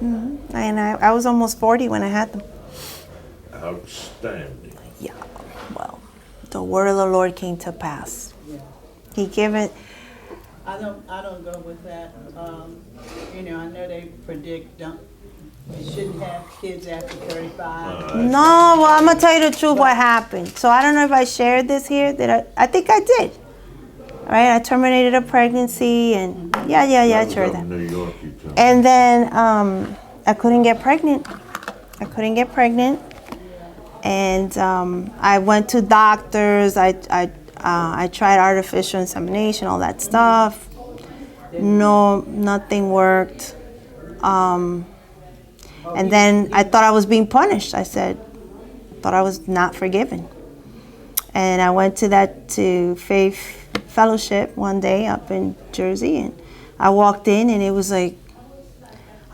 And I was almost 40 when I had them. Outstanding. Yeah, well, the word of the Lord came to pass. Yeah. He gave it. I don't go with that. I know they predict you shouldn't have kids after 35. No, well, I'm gonna tell you the truth. What happened? So I don't know if I shared this here. I think I did. Right? I terminated a pregnancy, and yeah, I shared that. New York, you told me. And then I couldn't get pregnant. And I went to doctors. I tried artificial insemination, all that stuff. No, nothing worked. And then I thought I was being punished. I thought I was not forgiven. And I went to Faith Fellowship one day up in Jersey, and I walked in, and it was like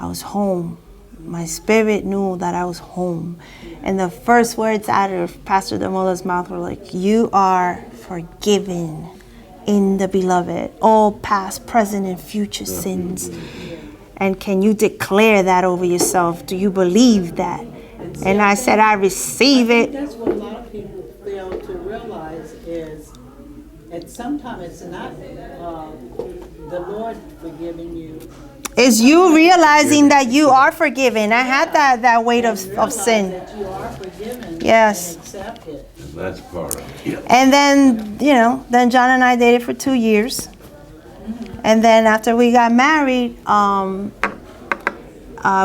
I was home. My spirit knew that I was home. And the first words out of Pastor Demola's mouth were like, "You are forgiven in the beloved, all past, present, and future sins. And can you declare that over yourself? Do you believe that?" And I said, "I receive it." That's what a lot of people fail to realize is at some time it's not the Lord forgiving you. It's you realizing that you are forgiven. I had that weight of sin. That you are forgiven. Yes. And accept it. And that's part of it. And then, then John and I dated for 2 years. And then after we got married, it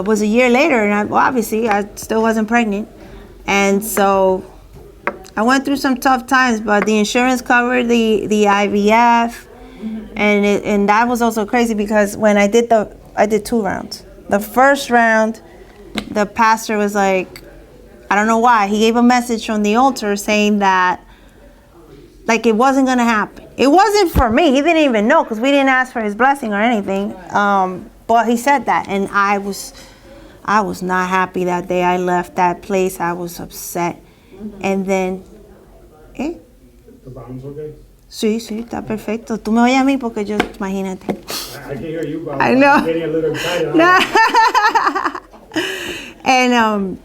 was a year later, and obviously I still wasn't pregnant. And so I went through some tough times, but the insurance covered the IVF. And that was also crazy because when I did 2 rounds. The first round, the pastor was like, I don't know why, he gave a message from the altar saying that like it wasn't gonna happen. It wasn't for me. He didn't even know because we didn't ask for his blessing or anything. But he said that, and I was not happy that day. I left that place. I was upset, and then, The bomb's okay? Sí, está perfecto. Tú me oyes a mí porque yo, imagínate. I can hear you, but I know. I'm getting a little excited. And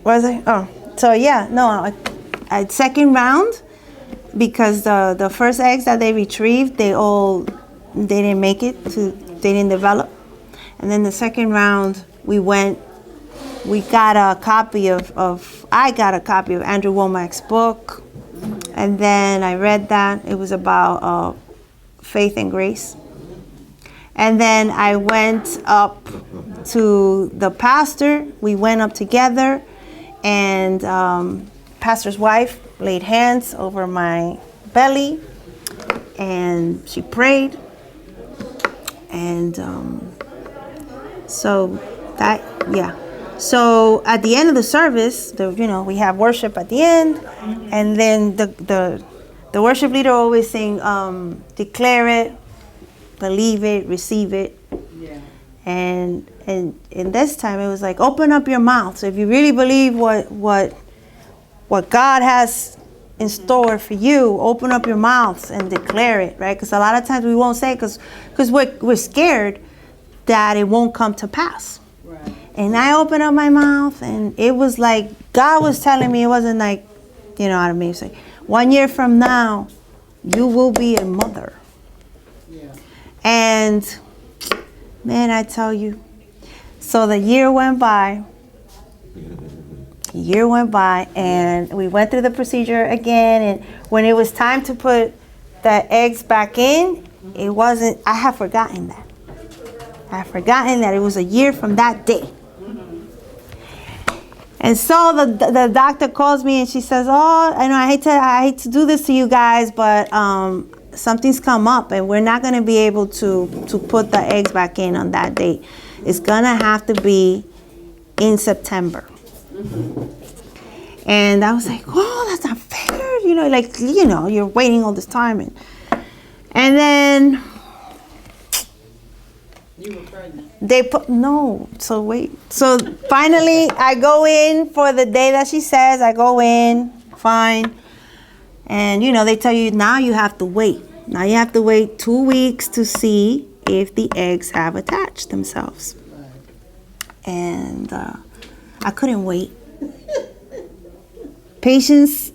what was I? Oh, so yeah, no, I second round because the first eggs that they retrieved, they didn't make it they didn't develop, and then the second round we got a copy of Andrew Womack's book. And then I read that. It was about faith and grace. And then I went up to the pastor. We went up together, and pastor's wife laid hands over my belly, and she prayed. And so at the end of the service, we have worship at the end, and then the worship leader always sing, declare it, believe it, receive it. Yeah. And in this time it was like, open up your mouth. So if you really believe what God has in store for you, open up your mouths and declare it, right? Because a lot of times we won't say because we're scared that it won't come to pass. Right. And I opened up my mouth, and it was like God was telling me. It wasn't like, what I mean, say, 1 year from now, you will be a mother. Yeah. And man, I tell you, so the year went by, and we went through the procedure again. And when it was time to put the eggs back in, it wasn't. I had forgotten that. It was a year from that day. And so the doctor calls me, and she says, "Oh, I know I hate to do this to you guys, but something's come up, and we're not going to be able to put the eggs back in on that date. It's going to have to be in September." And I was like, "Oh, that's not fair." You're waiting all this time, and then You were pregnant. So finally I go in for the day that she says. I go in, fine. And they tell you now you have to wait. Now you have to wait 2 weeks to see if the eggs have attached themselves. And I couldn't wait. Patience,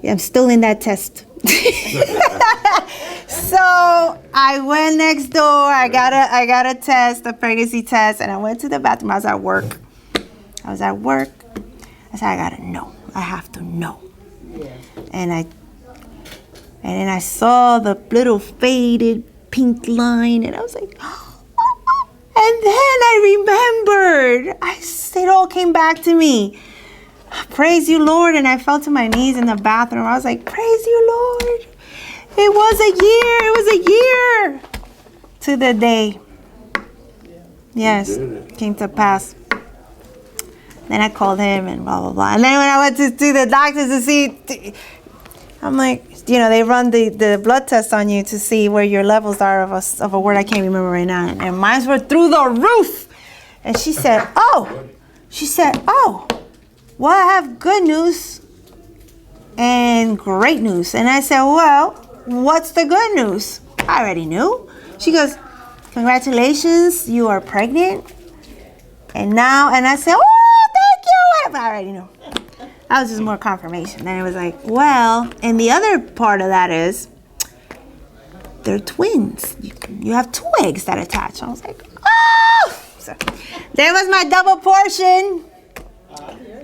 I'm still in that test. So I went next door. I got a test, a pregnancy test, and I went to the bathroom. I was at work. I said, I gotta know. I have to know. Yeah. And then I saw the little faded pink line, and I was like, and then I remembered. It all came back to me. Praise you, Lord. And I fell to my knees in the bathroom. I was like, praise you, Lord. It was a year to the day. Yes, came to pass. Then I called him and blah, blah, blah. And then when I went to the doctors to see, I'm like, they run the blood test on you to see where your levels are of a word I can't remember right now. And mine were through the roof. And she said, oh, well, I have good news and great news. And I said, well, what's the good news? I already knew. She goes, congratulations, you are pregnant. And I said, oh, thank you. I already knew. That was just more confirmation. Then it was like, well, and the other part of that is they're twins. You have two eggs that attach. I was like, oh! So there was my double portion.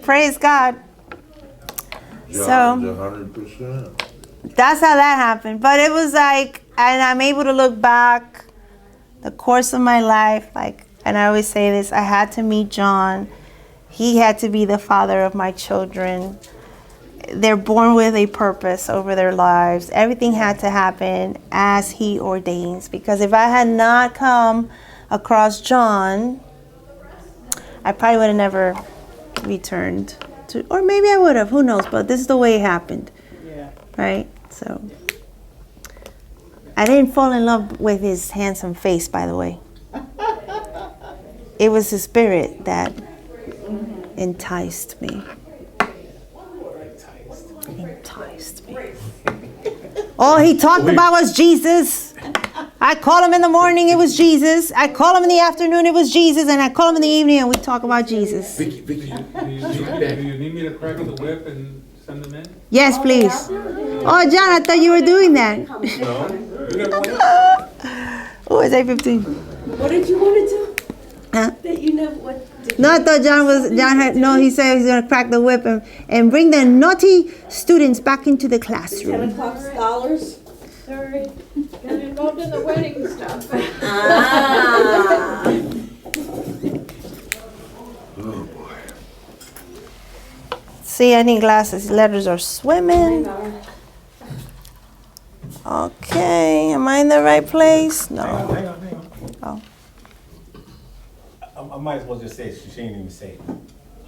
Praise God. John's So 100%. that's how that happened. But it was like, and I'm able to look back the course of my life, and I always say this, I had to meet John. He had to be the father of my children. They're born with a purpose over their lives. Everything had to happen as he ordains. Because if I had not come across John, I probably would have never returned to, or maybe I would have, who knows, but this is the way it happened. Yeah. Right? So I didn't fall in love with his handsome face, by the way. It was his spirit that enticed me. Enticed me. All he talked about was Jesus. I call him in the morning, it was Jesus. I call him in the afternoon, it was Jesus. And I call him in the evening and we talk about Jesus. Do you need me to crack the whip and send them in? Yes, please. Oh, John, I thought you were doing that. Oh, it's 8:15. What did you want to do? Huh? That you know what? No, I thought he said he's going to crack the whip and bring the naughty students back into the 10 classroom. o'clock scholars. Sorry, got involved in the wedding stuff. Ah. Oh, boy. See, I need glasses. Letters are swimming. Okay, am I in the right place? No. Hang on. Oh. I might as well just say it. She ain't even say it.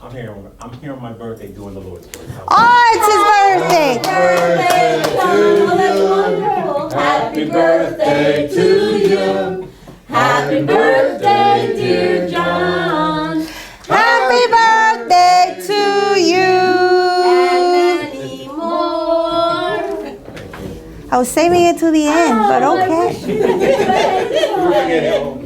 I'm here on my birthday doing the Lord's work. Oh, it's his birthday. Happy birthday to you. Happy birthday, dear John. Happy birthday to you. And many more. I was saving it to the end, but okay. You forget it all.